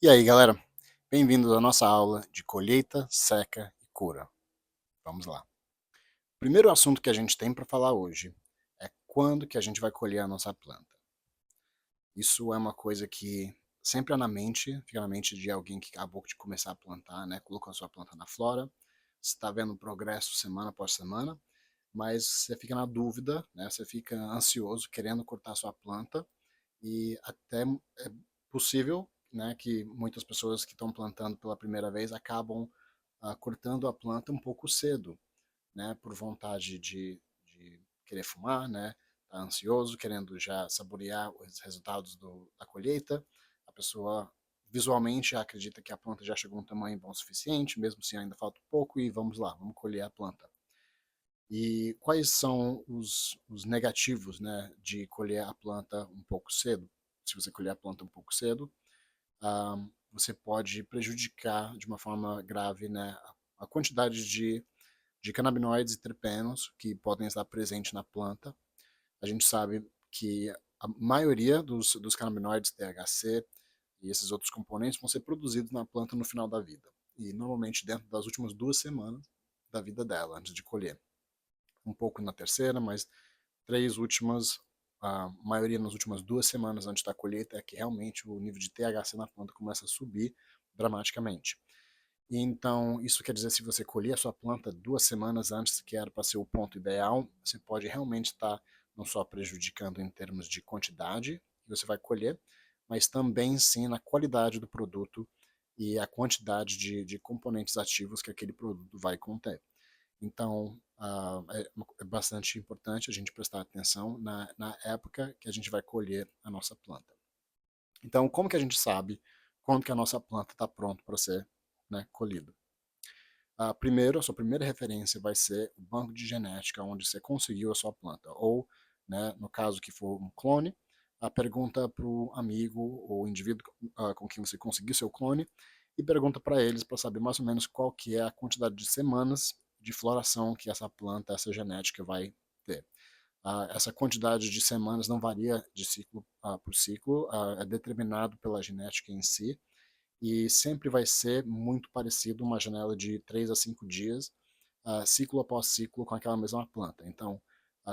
E aí, galera? Bem-vindos à nossa aula de colheita, seca e cura. Vamos lá. O primeiro assunto que a gente tem para falar hoje é quando que a gente vai colher a nossa planta. Isso é uma coisa que sempre é fica na mente de alguém que acabou de começar a plantar, né? Colocou a sua planta na flora, você está vendo progresso semana após semana, mas você fica na dúvida, né? Você fica ansioso, querendo cortar a sua planta e até é possível, né, que muitas pessoas que estão plantando pela primeira vez acabam cortando a planta um pouco cedo, né, por vontade de querer fumar, né, tá ansioso, querendo já saborear os resultados da colheita. A pessoa visualmente acredita que a planta já chegou a um tamanho bom o suficiente, mesmo se ainda falta um pouco, e vamos lá, vamos colher a planta. E quais são os negativos, né, de colher a planta um pouco cedo? Se você colher a planta um pouco cedo, ah, você pode prejudicar de uma forma grave, né, a quantidade de canabinoides e terpenos que podem estar presentes na planta. A gente sabe que a maioria dos canabinoides, THC e esses outros componentes vão ser produzidos na planta no final da vida. E normalmente dentro das últimas 2 semanas da vida dela, antes de colher. Um pouco na terceira, mas três últimas, a maioria nas últimas 2 semanas antes da colheita, é que realmente o nível de THC na planta começa a subir dramaticamente. E então, isso quer dizer, se você colher a sua planta 2 semanas antes, que era para ser o ponto ideal, você pode realmente estar não só prejudicando em termos de quantidade que você vai colher, mas também sim na qualidade do produto e a quantidade de componentes ativos que aquele produto vai conter. Então, é bastante importante a gente prestar atenção na época que a gente vai colher a nossa planta. Então, como que a gente sabe quando que a nossa planta está pronta para ser, né, colhida? Primeiro, a sua primeira referência vai ser o banco de genética onde você conseguiu a sua planta. Ou, né, no caso que for um clone, a pergunta para o amigo ou indivíduo com quem você conseguiu seu clone e pergunta para eles para saber mais ou menos qual que é a quantidade de semanas de floração que essa planta, essa genética vai ter. Essa quantidade de semanas não varia de ciclo por ciclo, é determinado pela genética em si, e sempre vai ser muito parecido uma janela de 3 a 5 dias, ciclo após ciclo com aquela mesma planta. Então,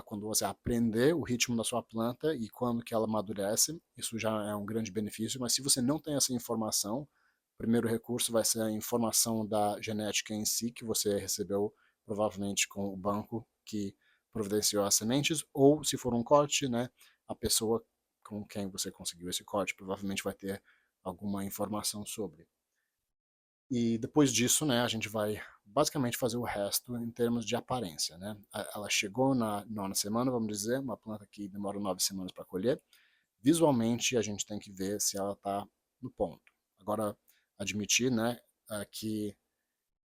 quando você aprender o ritmo da sua planta e quando que ela amadurece, isso já é um grande benefício, mas se você não tem essa informação, o primeiro recurso vai ser a informação da genética em si, que você recebeu provavelmente com o banco que providenciou as sementes, ou se for um corte, né, a pessoa com quem você conseguiu esse corte provavelmente vai ter alguma informação sobre. E depois disso, né, a gente vai basicamente fazer o resto em termos de aparência, né? Ela chegou na 9ª semana, vamos dizer, uma planta que demora 9 semanas para colher. Visualmente, a gente tem que ver se ela está no ponto. Agora, admitir, né, que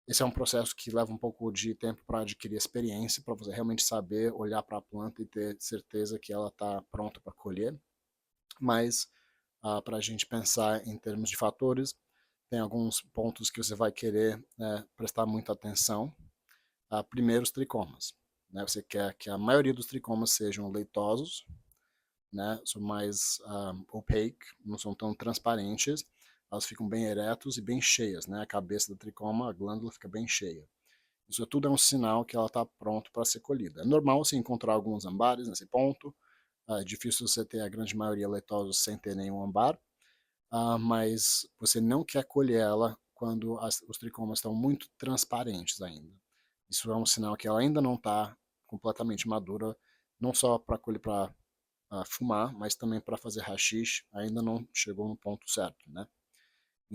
esse é um processo que leva um pouco de tempo para adquirir experiência, para você realmente saber olhar para a planta e ter certeza que ela está pronta para colher. Mas, para a gente pensar em termos de fatores, tem alguns pontos que você vai querer, né, prestar muita atenção. Primeiro, os tricomas. Né? Você quer que a maioria dos tricomas sejam leitosos, né? São mais opaque, não são tão transparentes, elas ficam bem eretos e bem cheias. Né? A cabeça do tricoma, a glândula fica bem cheia. Isso tudo é um sinal que ela está pronta para ser colhida. É normal você encontrar alguns ambares nesse ponto, é difícil você ter a grande maioria leitosos sem ter nenhum ambar, mas você não quer colher ela quando os tricomas estão muito transparentes ainda. Isso é um sinal que ela ainda não está completamente madura, não só para colher para fumar, mas também para fazer haxixe, ainda não chegou no ponto certo, né?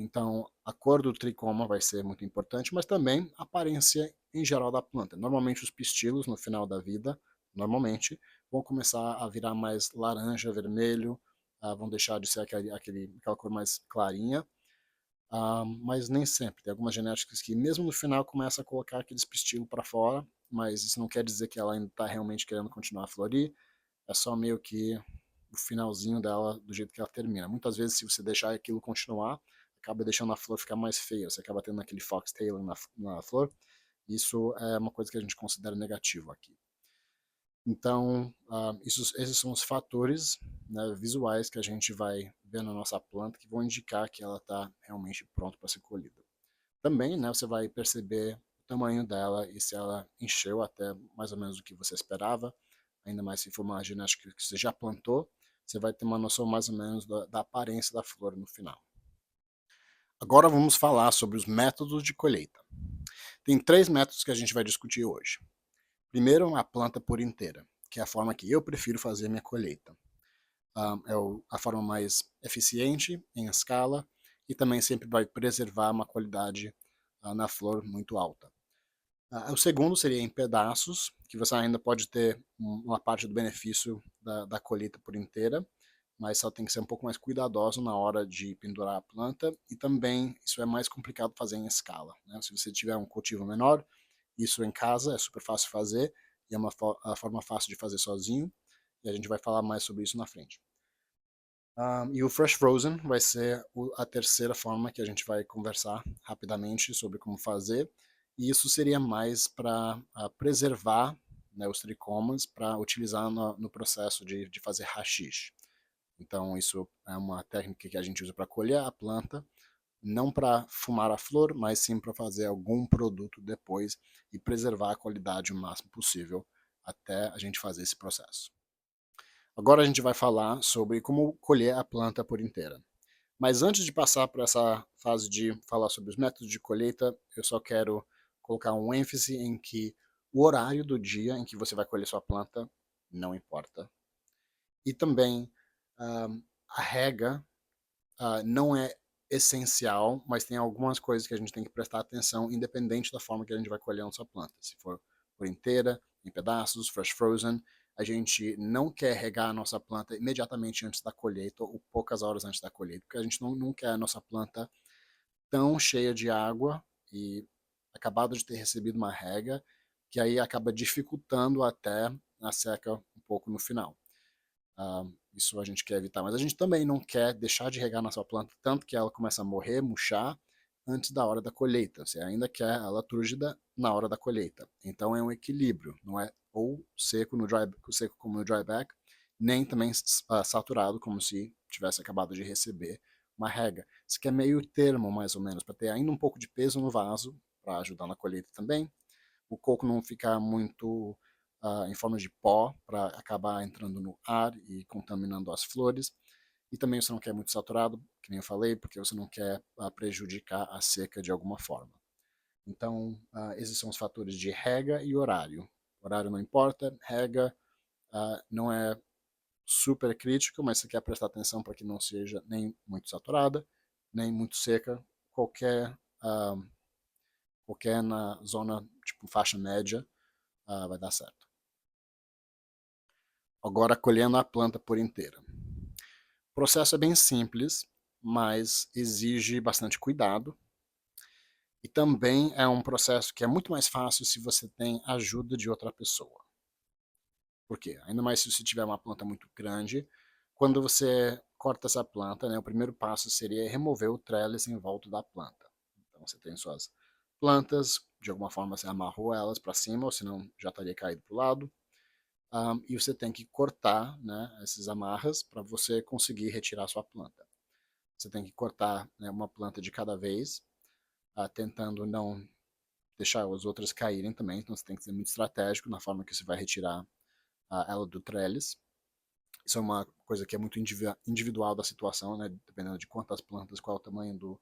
Então, a cor do tricoma vai ser muito importante, mas também a aparência em geral da planta. Normalmente os pistilos no final da vida, normalmente, vão começar a virar mais laranja, vermelho, vão deixar de ser aquela cor mais clarinha, mas nem sempre. Tem algumas genéticas que mesmo no final começa a colocar aqueles pistilos para fora, mas isso não quer dizer que ela ainda está realmente querendo continuar a florir, é só meio que o finalzinho dela do jeito que ela termina. Muitas vezes, se você deixar aquilo continuar, acaba deixando a flor ficar mais feia, você acaba tendo aquele foxtail na flor. Isso é uma coisa que a gente considera negativo aqui. Então, Esses são os fatores, né, visuais que a gente vai ver na nossa planta que vão indicar que ela está realmente pronta para ser colhida. Também, né, você vai perceber o tamanho dela e se ela encheu até mais ou menos o que você esperava, ainda mais se for uma genética que você já plantou, você vai ter uma noção mais ou menos da aparência da flor no final. Agora vamos falar sobre os métodos de colheita. Tem 3 métodos que a gente vai discutir hoje. Primeiro, a planta por inteira, que é a forma que eu prefiro fazer a minha colheita. É a forma mais eficiente em escala e também sempre vai preservar uma qualidade na flor muito alta. O segundo seria em pedaços, que você ainda pode ter uma parte do benefício da colheita por inteira, mas só tem que ser um pouco mais cuidadoso na hora de pendurar a planta e também isso é mais complicado fazer em escala, né? Se você tiver um cultivo menor, isso em casa é super fácil fazer e é a forma fácil de fazer sozinho e a gente vai falar mais sobre isso na frente. E o Fresh Frozen vai ser a terceira forma que a gente vai conversar rapidamente sobre como fazer. E isso seria mais para preservar, né, os tricomas para utilizar no processo de fazer hashish. Então isso é uma técnica que a gente usa para colher a planta, não para fumar a flor, mas sim para fazer algum produto depois e preservar a qualidade o máximo possível até a gente fazer esse processo. Agora a gente vai falar sobre como colher a planta por inteira. Mas antes de passar por essa fase de falar sobre os métodos de colheita, eu só quero colocar um ênfase em que o horário do dia em que você vai colher sua planta não importa. E também a rega não é essencial, mas tem algumas coisas que a gente tem que prestar atenção, independente da forma que a gente vai colher a nossa planta. Se for por inteira, em pedaços, fresh frozen, a gente não quer regar a nossa planta imediatamente antes da colheita ou poucas horas antes da colheita, porque a gente não quer a nossa planta tão cheia de água e acabado de ter recebido uma rega, que aí acaba dificultando até a seca um pouco no final. Isso a gente quer evitar, mas a gente também não quer deixar de regar nossa planta tanto que ela começa a morrer, murchar antes da hora da colheita. Você ainda quer ela túrgida na hora da colheita. Então é um equilíbrio, não é ou seco no seco como no dryback, nem também saturado como se tivesse acabado de receber uma rega. Isso aqui é meio termo mais ou menos para ter ainda um pouco de peso no vaso para ajudar na colheita também. O coco não ficar muito em forma de pó para acabar entrando no ar e contaminando as flores. E também você não quer muito saturado, que nem eu falei, porque você não quer prejudicar a seca de alguma forma. Então, esses são os fatores de rega e horário. Horário não importa, rega não é super crítico, mas você quer prestar atenção para que não seja nem muito saturada, nem muito seca, qualquer, qualquer na zona, tipo faixa média, vai dar certo. Agora colhendo a planta por inteira. O processo é bem simples, mas exige bastante cuidado. E também é um processo que é muito mais fácil se você tem ajuda de outra pessoa. Por quê? Ainda mais se você tiver uma planta muito grande, quando você corta essa planta, né, o primeiro passo seria remover o trellis em volta da planta. Então você tem suas plantas, de alguma forma você amarrou elas para cima, ou senão já estaria caído para o lado. E você tem que cortar, né, essas amarras para você conseguir retirar a sua planta. Você tem que cortar, né, uma planta de cada vez, tentando não deixar as outras caírem também, então você tem que ser muito estratégico na forma que você vai retirar ela do trellis. Isso é uma coisa que é muito individual da situação, né, dependendo de quantas plantas, qual é o tamanho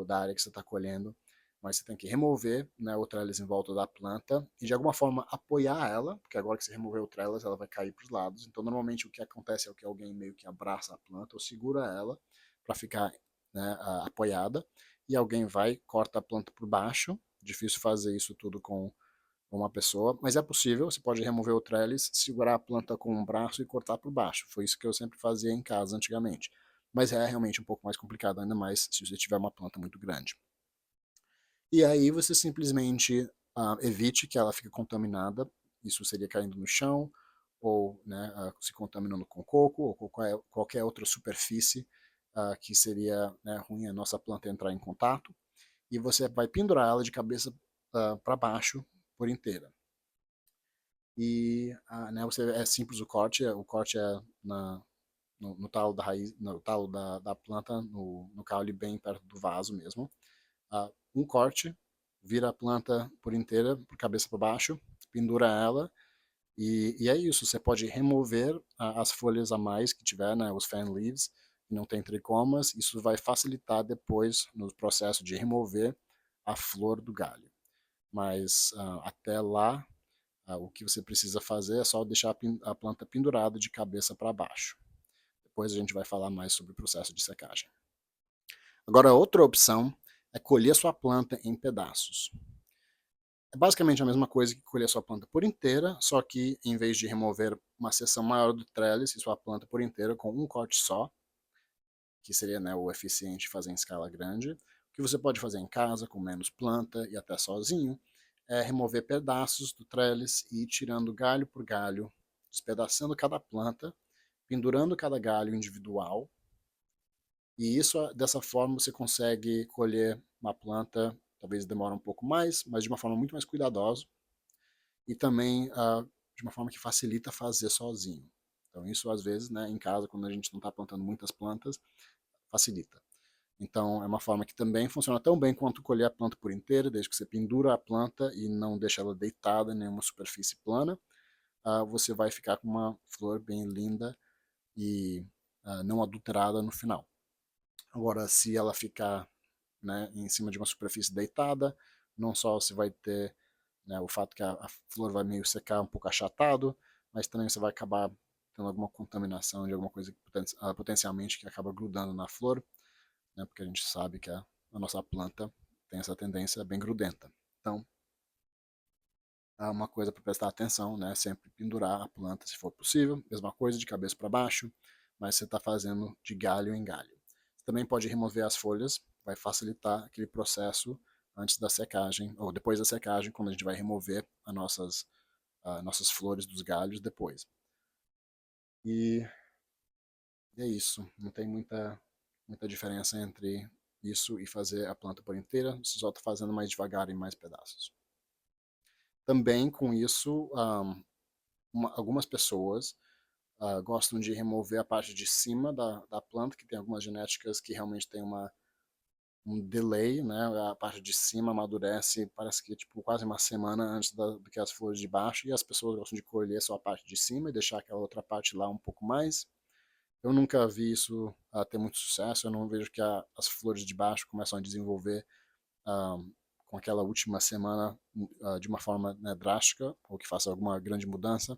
da área que você está colhendo, mas você tem que remover, né, o trellis em volta da planta e de alguma forma apoiar ela, porque agora que você removeu o trellis ela vai cair para os lados, então normalmente o que acontece é que alguém meio que abraça a planta ou segura ela para ficar, né, apoiada, e alguém vai, corta a planta por baixo. Difícil fazer isso tudo com uma pessoa, mas é possível. Você pode remover o trellis, segurar a planta com um braço e cortar por baixo. Foi isso que eu sempre fazia em casa antigamente, mas é realmente um pouco mais complicado, ainda mais se você tiver uma planta muito grande. E aí você simplesmente evite que ela fique contaminada. Isso seria caindo no chão, ou, né, se contaminando com coco, ou com qualquer outra superfície que seria, né, ruim a nossa planta entrar em contato. E você vai pendurar ela de cabeça para baixo por inteira. e né, é simples o corte é no talo da raiz, no talo da planta, no caule bem perto do vaso mesmo. Um corte, vira a planta por inteira, por cabeça para baixo, pendura ela, e é isso. Você pode remover as folhas a mais que tiver, né, os fan leaves, que não tem tricomas. Isso vai facilitar depois no processo de remover a flor do galho. Mas até lá, o que você precisa fazer é só deixar a planta pendurada de cabeça para baixo. Depois a gente vai falar mais sobre o processo de secagem. Agora, outra opção é colher sua planta em pedaços. É basicamente a mesma coisa que colher sua planta por inteira, só que em vez de remover uma seção maior do trellis e sua planta por inteira com um corte só, que seria, né, o eficiente fazer em escala grande, o que você pode fazer em casa com menos planta e até sozinho é remover pedaços do trellis e ir tirando galho por galho, despedaçando cada planta, pendurando cada galho individual. E isso, dessa forma, você consegue colher uma planta, talvez demore um pouco mais, mas de uma forma muito mais cuidadosa, e também de uma forma que facilita fazer sozinho. Então isso às vezes, né, em casa, quando a gente não está plantando muitas plantas, facilita. Então é uma forma que também funciona tão bem quanto colher a planta por inteira, desde que você pendura a planta e não deixa ela deitada em nenhuma superfície plana, você vai ficar com uma flor bem linda e não adulterada no final. Agora, se ela ficar, né, em cima de uma superfície deitada, não só você vai ter, né, o fato que a flor vai meio secar um pouco achatado, mas também você vai acabar tendo alguma contaminação de alguma coisa que potencialmente que acaba grudando na flor, né, porque a gente sabe que a nossa planta tem essa tendência bem grudenta. Então, é uma coisa para prestar atenção, né, sempre pendurar a planta se for possível, mesma coisa de cabeça para baixo, mas você está fazendo de galho em galho. Você também pode remover as folhas, vai facilitar aquele processo antes da secagem, ou depois da secagem, quando a gente vai remover nossas flores dos galhos depois. E é isso, não tem muita diferença entre isso e fazer a planta por inteira, você só está fazendo mais devagar em mais pedaços. Também com isso, algumas pessoas gostam de remover a parte de cima da planta, que tem algumas genéticas que realmente tem um delay, né? A parte de cima amadurece, parece que tipo quase uma semana antes do que as flores de baixo, e as pessoas gostam de colher só a parte de cima e deixar aquela outra parte lá um pouco mais. Eu nunca vi isso ter muito sucesso, eu não vejo que as flores de baixo começam a desenvolver com aquela última semana de uma forma, né, drástica, ou que faça alguma grande mudança,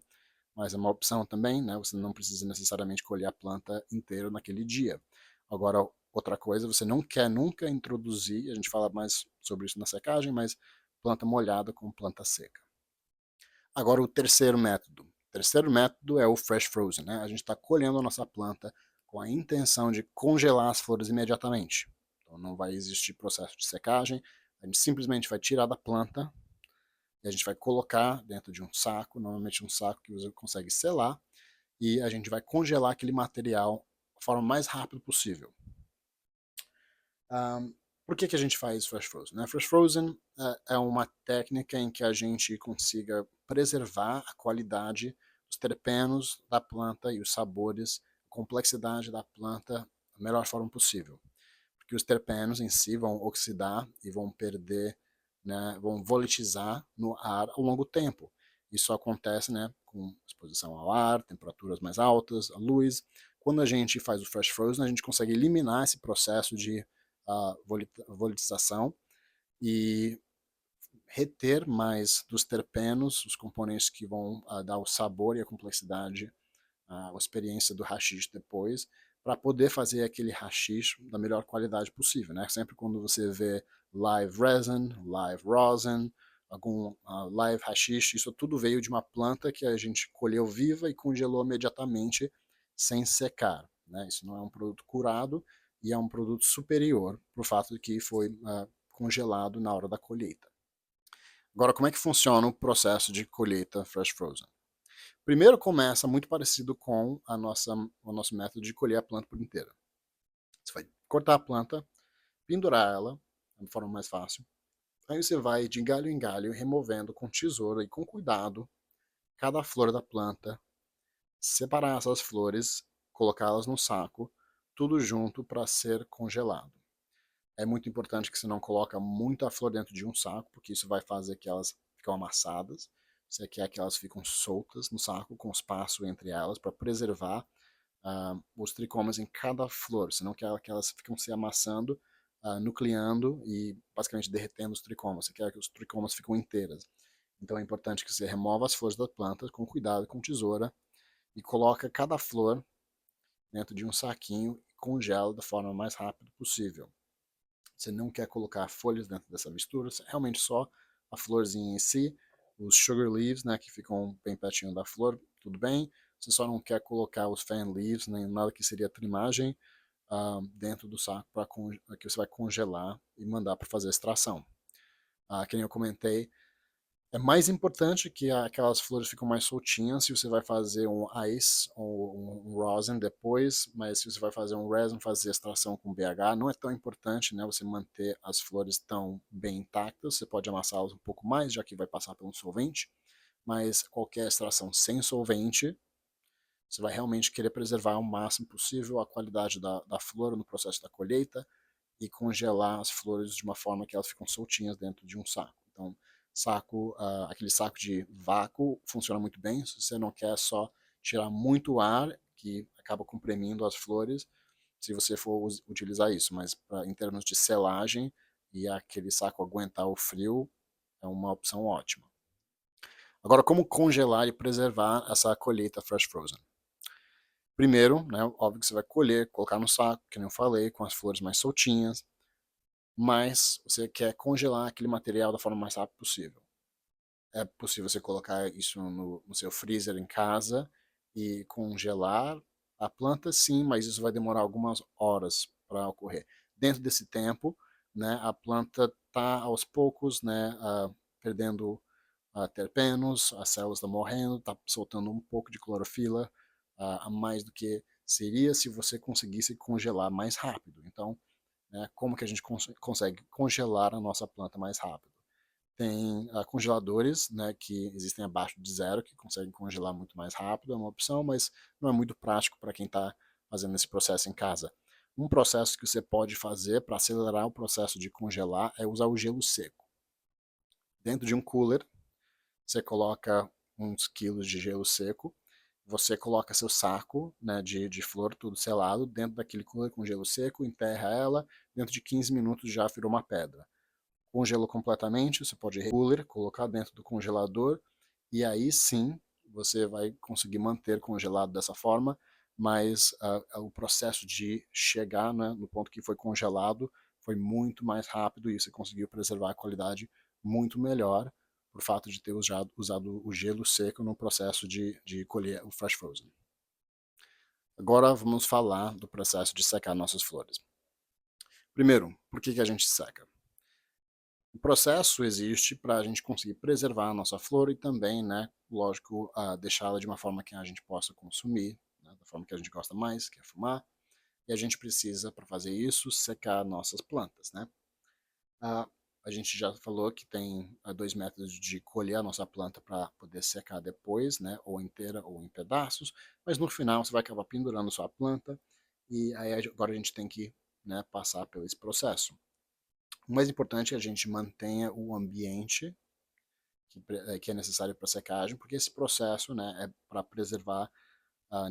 mas é uma opção também, né? Você não precisa necessariamente colher a planta inteira naquele dia. Agora, outra coisa, você não quer nunca introduzir, a gente fala mais sobre isso na secagem, mas planta molhada com planta seca. Agora, o terceiro método. O terceiro método é o fresh frozen, né? A gente está colhendo a nossa planta com a intenção de congelar as flores imediatamente. Então, não vai existir processo de secagem, a gente simplesmente vai tirar da planta e a gente vai colocar dentro de um saco, normalmente um saco que você consegue selar, e a gente vai congelar aquele material da forma mais rápida possível. Por que a gente faz Fresh Frozen? Né? Fresh Frozen é uma técnica em que a gente consiga preservar a qualidade dos terpenos da planta e os sabores, a complexidade da planta da melhor forma possível. Porque os terpenos em si vão oxidar e vão perder, né, vão volatizar no ar ao longo do tempo. Isso acontece, né, com exposição ao ar, temperaturas mais altas, a luz. Quando a gente faz o Fresh Frozen, a gente consegue eliminar esse processo de volatização e reter mais dos terpenos, os componentes que vão dar o sabor e a complexidade, a experiência do hashish depois, para poder fazer aquele hashish da melhor qualidade possível, né? Sempre quando você vê live resin, live rosin, algum live hashish, isso tudo veio de uma planta que a gente colheu viva e congelou imediatamente sem secar, né? Isso não é um produto curado e é um produto superior pro fato de que foi congelado na hora da colheita. Agora, como é que funciona o processo de colheita fresh frozen? Primeiro começa muito parecido com o nosso método de colher a planta por inteira. Você vai cortar a planta, pendurar ela, de forma mais fácil. Aí você vai de galho em galho removendo com tesoura e com cuidado cada flor da planta, separar essas flores, colocá-las no saco, tudo junto para ser congelado. É muito importante que você não coloque muita flor dentro de um saco, porque isso vai fazer que elas ficam amassadas. Você quer que elas fiquem soltas no saco, com espaço entre elas, para preservar os tricomas em cada flor. Você não quer que elas ficam se amassando, nucleando e basicamente derretendo os tricomas. Você quer que os tricomas fiquem inteiras. Então é importante que você remova as flores da planta com cuidado, com tesoura, e coloca cada flor dentro de um saquinho e congela da forma mais rápida possível. Você não quer colocar folhas dentro dessa mistura, realmente só a florzinha em si, os sugar leaves, né, que ficam bem pertinho da flor, tudo bem. Você só não quer colocar os fan leaves, nem nada que seria trimagem, dentro do saco que você vai congelar e mandar para fazer a extração. Que nem eu comentei, é mais importante que aquelas flores ficam mais soltinhas se você vai fazer um ice ou um rosin depois, mas se você vai fazer um resin, fazer extração com BH, não é tão importante, né, você manter as flores tão bem intactas. Você pode amassá-las um pouco mais, já que vai passar por um solvente, mas qualquer extração sem solvente, você vai realmente querer preservar o máximo possível a qualidade da flor no processo da colheita e congelar as flores de uma forma que elas ficam soltinhas dentro de um saco. Então, aquele saco de vácuo funciona muito bem se você não quer só tirar muito ar, que acaba comprimindo as flores, se você for utilizar isso, mas em termos de selagem e aquele saco aguentar o frio, é uma opção ótima. Agora, como congelar e preservar essa colheita fresh frozen? Primeiro, né, óbvio que você vai colher, colocar no saco, que nem eu falei, com as flores mais soltinhas, mas você quer congelar aquele material da forma mais rápida possível. É possível você colocar isso no seu freezer em casa e congelar a planta, sim, mas isso vai demorar algumas horas para ocorrer. Dentro desse tempo, né, a planta está aos poucos, né, perdendo terpenos, as células estão morrendo, está soltando um pouco de clorofila, a mais do que seria se você conseguisse congelar mais rápido. Então, né, como que a gente consegue congelar a nossa planta mais rápido? Tem congeladores, né, que existem abaixo de zero, que conseguem congelar muito mais rápido, é uma opção, mas não é muito prático para quem está fazendo esse processo em casa. Um processo que você pode fazer para acelerar o processo de congelar é usar o gelo seco. Dentro de um cooler, você coloca uns quilos de gelo seco, você coloca seu saco, né, de flor, tudo selado, dentro daquele cooler com gelo seco, enterra ela, dentro de 15 minutos já virou uma pedra. Congelou completamente, você pode cooler, colocar dentro do congelador, e aí sim você vai conseguir manter congelado dessa forma, mas o processo de chegar, né, no ponto que foi congelado foi muito mais rápido e você conseguiu preservar a qualidade muito melhor por fato de ter usado o gelo seco no processo de colher o fresh frozen. Agora vamos falar do processo de secar nossas flores. Primeiro, por que a gente seca? O processo existe para a gente conseguir preservar a nossa flor e também, né, lógico, deixá-la de uma forma que a gente possa consumir, né, da forma que a gente gosta mais, que é fumar. E a gente precisa, para fazer isso, secar nossas plantas, né? Ah, a gente já falou que tem dois métodos de colher a nossa planta para poder secar depois, né, ou inteira ou em pedaços, mas no final você vai acabar pendurando sua planta e aí agora a gente tem que, né, passar por esse processo. O mais importante é a gente mantenha o ambiente que é necessário para secagem, porque esse processo, né, é para preservar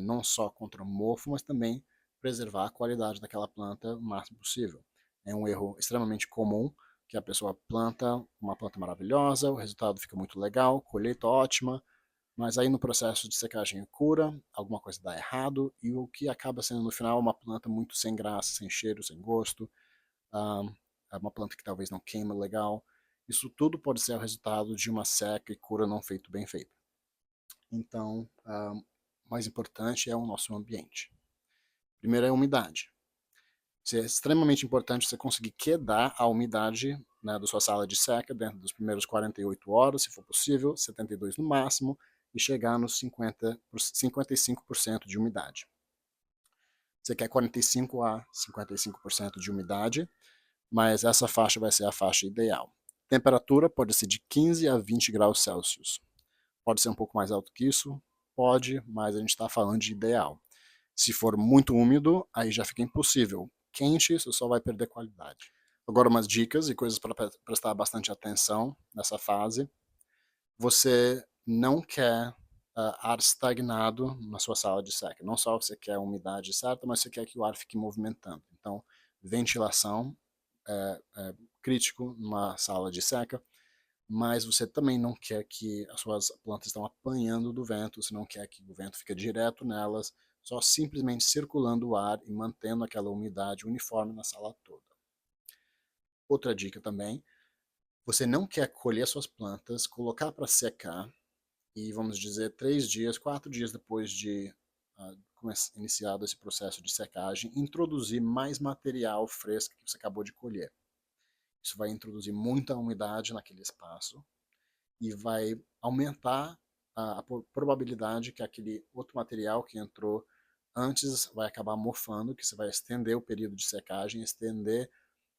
não só contra o mofo, mas também preservar a qualidade daquela planta o máximo possível. É um erro extremamente comum que a pessoa planta uma planta maravilhosa, o resultado fica muito legal, colheita ótima, mas aí no processo de secagem e cura, alguma coisa dá errado e o que acaba sendo no final uma planta muito sem graça, sem cheiro, sem gosto, é uma planta que talvez não queima legal. Isso tudo pode ser o resultado de uma seca e cura não feito bem feita. Então, o mais importante é o nosso ambiente. Primeiro é a umidade. É extremamente importante você conseguir quedar a umidade, né, da sua sala de seca dentro dos primeiros 48 horas, se for possível, 72 no máximo, e chegar nos 55% de umidade. Você quer 45 a 55% de umidade, mas essa faixa vai ser a faixa ideal. Temperatura pode ser de 15 a 20 graus Celsius. Pode ser um pouco mais alto que isso? Pode, mas a gente está falando de ideal. Se for muito úmido, aí já fica impossível. Quente, você só vai perder qualidade. Agora umas dicas e coisas para prestar bastante atenção nessa fase. Você não quer ar estagnado na sua sala de seca. Não só você quer a umidade certa, mas você quer que o ar fique movimentando. Então, ventilação é crítico numa sala de seca, mas você também não quer que as suas plantas estão apanhando do vento, você não quer que o vento fique direto nelas, só simplesmente circulando o ar e mantendo aquela umidade uniforme na sala toda. Outra dica também, você não quer colher suas plantas, colocar para secar e, vamos dizer, 3 dias, 4 dias depois de iniciado esse processo de secagem, introduzir mais material fresco que você acabou de colher. Isso vai introduzir muita umidade naquele espaço e vai aumentar a probabilidade que aquele outro material que entrou antes vai acabar mofando, que você vai estender o período de secagem, estender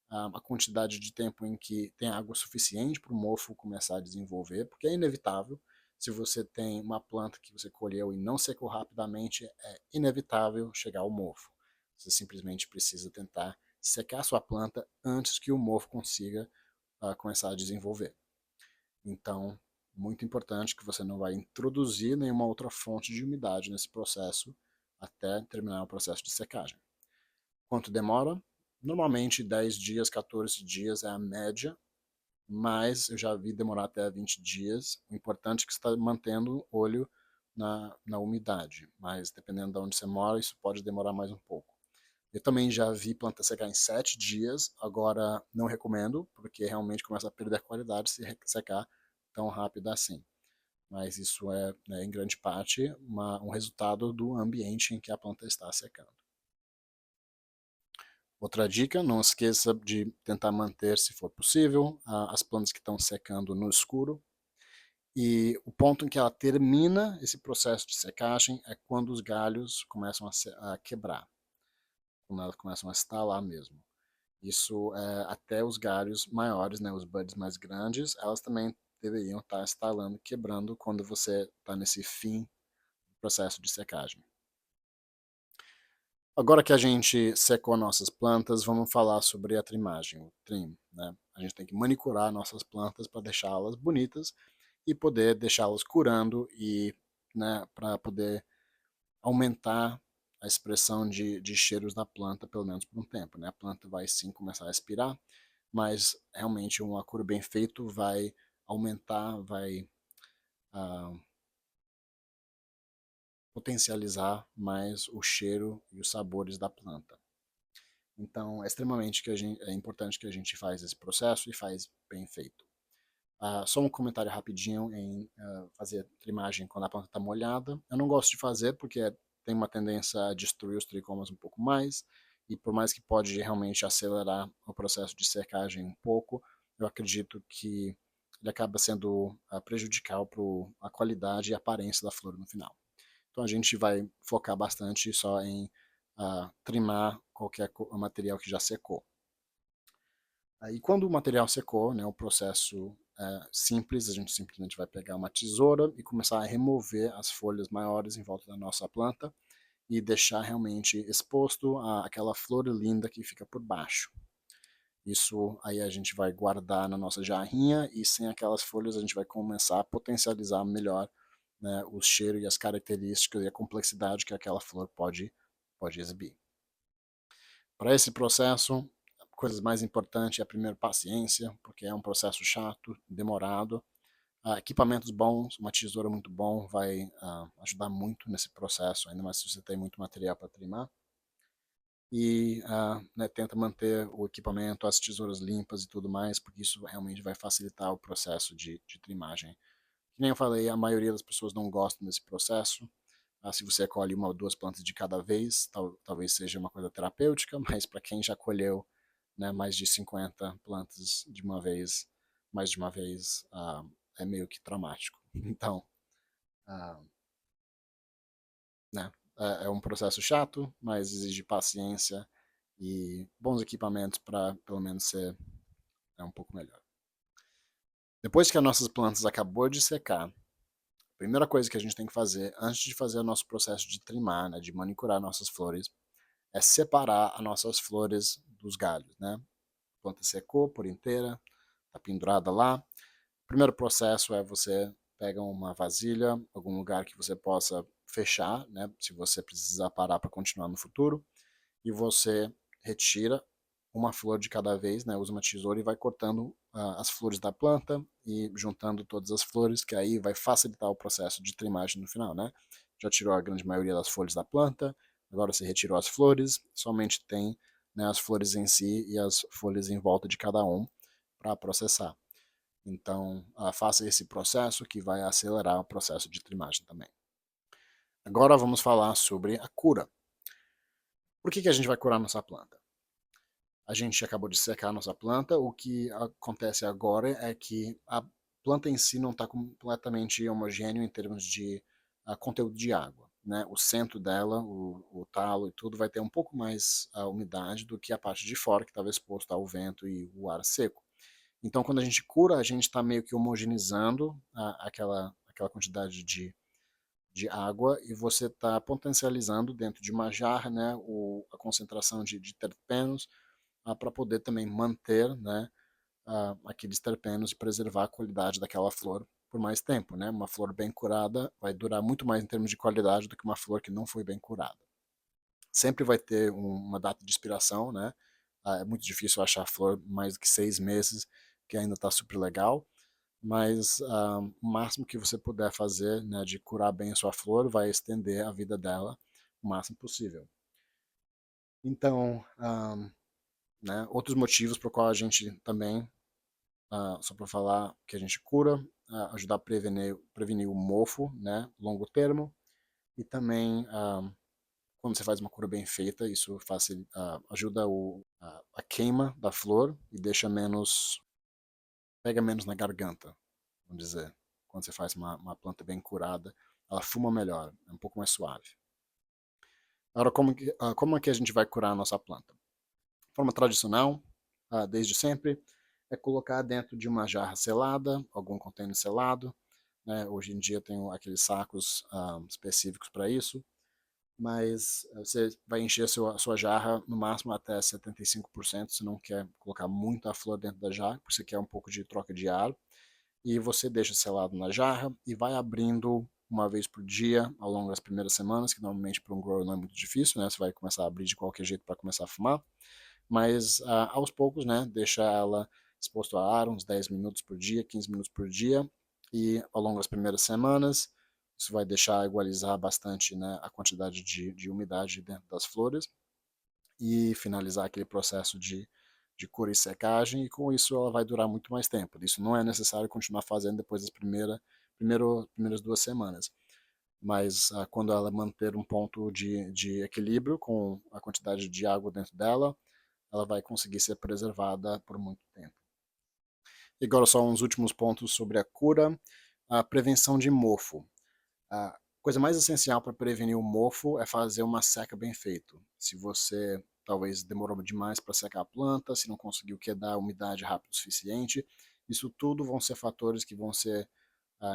a quantidade de tempo em que tem água suficiente para o mofo começar a desenvolver, porque é inevitável. Se você tem uma planta que você colheu e não secou rapidamente, é inevitável chegar ao mofo. Você simplesmente precisa tentar secar sua planta antes que o mofo consiga começar a desenvolver. Então, muito importante que você não vai introduzir nenhuma outra fonte de umidade nesse processo até terminar o processo de secagem. Quanto demora? Normalmente 10 dias, 14 dias é a média, mas eu já vi demorar até 20 dias. O importante é que você está mantendo o olho na umidade, mas dependendo de onde você mora, isso pode demorar mais um pouco. Eu também já vi planta secar em 7 dias, agora não recomendo, porque realmente começa a perder a qualidade se secar tão rápido assim. Mas isso é, né, em grande parte, um resultado do ambiente em que a planta está secando. Outra dica, não esqueça de tentar manter, se for possível, as plantas que estão secando no escuro. E o ponto em que ela termina esse processo de secagem é quando os galhos começam a quebrar, quando elas começam a estalar mesmo. Isso até os galhos maiores, né, os buds mais grandes, elas também deveriam estar estalando, quebrando quando você está nesse fim do processo de secagem. Agora que a gente secou nossas plantas, vamos falar sobre a trimagem, o trim, né? A gente tem que manicurar nossas plantas para deixá-las bonitas e poder deixá-las curando e, né, para poder aumentar a expressão de cheiros da planta, pelo menos por um tempo, né? A planta vai sim começar a expirar, mas realmente um acuro bem feito vai aumentar, vai potencializar mais o cheiro e os sabores da planta. Então, é extremamente importante que a gente faz esse processo e faz bem feito. Só um comentário rapidinho em fazer trimagem quando a planta está molhada. Eu não gosto de fazer porque tem uma tendência a destruir os tricomas um pouco mais, e por mais que pode realmente acelerar o processo de secagem um pouco, eu acredito que ele acaba sendo prejudicial para a qualidade e a aparência da flor no final. Então a gente vai focar bastante só em trimar qualquer material que já secou. E quando o material secou, né, o processo é simples, a gente simplesmente vai pegar uma tesoura e começar a remover as folhas maiores em volta da nossa planta e deixar realmente exposto aquela flor linda que fica por baixo. Isso aí a gente vai guardar na nossa jarrinha e sem aquelas folhas a gente vai começar a potencializar melhor, né, o cheiro e as características e a complexidade que aquela flor pode exibir. Para esse processo, coisas mais importantes é a primeira paciência, porque é um processo chato, demorado. Equipamentos bons, uma tesoura muito bom vai ajudar muito nesse processo, ainda mais se você tem muito material para trimar. E né, tenta manter o equipamento, as tesouras limpas e tudo mais, porque isso realmente vai facilitar o processo de trimagem. Que nem eu falei, a maioria das pessoas não gostam desse processo. Se você colhe uma ou duas plantas de cada vez, talvez seja uma coisa terapêutica, mas para quem já colheu, né, mais de 50 plantas de uma vez, mais de uma vez, é meio que traumático. Então, né, é um processo chato, mas exige paciência e bons equipamentos para pelo menos ser um pouco melhor. Depois que as nossas plantas acabou de secar, Primeira coisa que a gente tem que fazer antes de fazer o nosso processo de trimar, né, de manicurar nossas flores, é separar as nossas flores dos galhos, né? A planta secou por inteira, está pendurada lá. O primeiro processo é você pega uma vasilha, algum lugar que você possa fechar, né, se você precisar parar para continuar no futuro, e você retira uma flor de cada vez, né, usa uma tesoura e vai cortando as flores da planta e juntando todas as flores, que aí vai facilitar o processo de trimagem no final, né? Já tirou a grande maioria das folhas da planta, agora você retirou as flores, somente tem, né, as flores em si e as folhas em volta de cada um para processar. Então, faça esse processo que vai acelerar o processo de trimagem também. Agora vamos falar sobre a cura. Por que a gente vai curar nossa planta? A gente acabou de secar a nossa planta, o que acontece agora é que a planta em si não está completamente homogêneo em termos de conteúdo de água. Né? O centro dela, o talo e tudo, vai ter um pouco mais umidade do que a parte de fora, que estava exposta ao vento e o ar seco. Então, quando a gente cura, a gente está meio que homogeneizando aquela quantidade de água e você está potencializando dentro de uma jarra, né, a concentração de terpenos para poder também manter, né, aqueles terpenos e preservar a qualidade daquela flor por mais tempo. Né? Uma flor bem curada vai durar muito mais em termos de qualidade do que uma flor que não foi bem curada. Sempre vai ter uma data de expiração, né? É muito difícil achar flor mais do que 6 meses que ainda está super legal, mas o máximo que você puder fazer, né, de curar bem a sua flor vai estender a vida dela o máximo possível. Então, né, outros motivos por qual a gente também, só para falar que a gente cura, ajudar a prevenir o mofo, né, longo termo, e também quando você faz uma cura bem feita, isso ajuda a queima da flor e deixa menos, pega menos na garganta, vamos dizer. Quando você faz uma planta bem curada, ela fuma melhor, é um pouco mais suave. Agora, como é que a gente vai curar a nossa planta? De forma tradicional, desde sempre, é colocar dentro de uma jarra selada, algum container selado. Né? Hoje em dia tem aqueles sacos específicos para isso, mas você vai encher a sua jarra no máximo até 75%, se não quer colocar muita flor dentro da jarra, porque você quer um pouco de troca de ar, e você deixa selado na jarra e vai abrindo uma vez por dia ao longo das primeiras semanas, que normalmente para um grower não é muito difícil, né? Você vai começar a abrir de qualquer jeito para começar a fumar, mas aos poucos, né? Deixa ela exposto a ar uns 10 minutos por dia, 15 minutos por dia, e ao longo das primeiras semanas isso vai deixar igualizar bastante, né, a quantidade de umidade dentro das flores e finalizar aquele processo de cura e secagem, e com isso ela vai durar muito mais tempo. Isso não é necessário continuar fazendo depois das primeiras 2 semanas. Mas quando ela manter um ponto de equilíbrio com a quantidade de água dentro dela, ela vai conseguir ser preservada por muito tempo. E agora só uns últimos pontos sobre a cura. A prevenção de mofo. A coisa mais essencial para prevenir o mofo é fazer uma seca bem feita. Se você talvez demorou demais para secar a planta, se não conseguiu quedar a umidade rápido o suficiente, isso tudo vão ser fatores que vão ser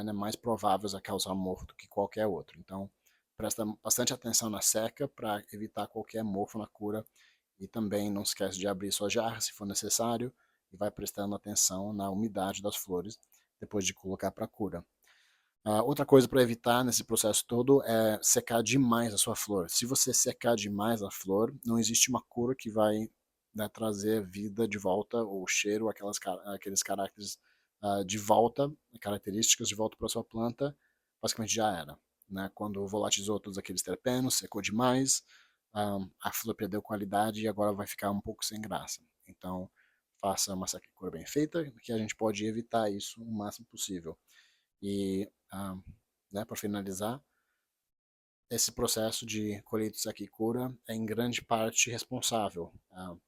né, mais prováveis a causar mofo do que qualquer outro. Então, presta bastante atenção na seca para evitar qualquer mofo na cura, e também não esquece de abrir sua jarra se for necessário e vai prestando atenção na umidade das flores depois de colocar para a cura. Outra coisa para evitar nesse processo todo é secar demais a sua flor. Se você secar demais a flor, não existe uma cura que vai, né, trazer vida de volta, ou cheiro, aqueles caracteres de volta, características de volta para sua planta, basicamente já era. Né? Quando volatizou todos aqueles terpenos, secou demais, a flor perdeu qualidade e agora vai ficar um pouco sem graça. Então, faça uma seca e cura bem feita, que a gente pode evitar isso o máximo possível. E, né, para finalizar, esse processo de colheita, seca e cura é em grande parte responsável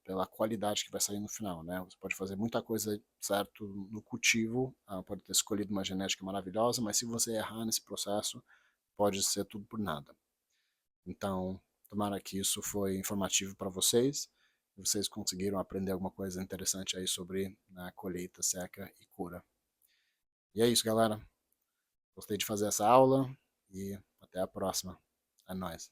pela qualidade que vai sair no final. Né? Você pode fazer muita coisa certo no cultivo, pode ter escolhido uma genética maravilhosa, mas se você errar nesse processo, pode ser tudo por nada. Então, tomara que isso foi informativo para vocês, e vocês conseguiram aprender alguma coisa interessante aí sobre a colheita, seca e cura. E é isso, galera. Gostei de fazer essa aula e até a próxima. É nóis.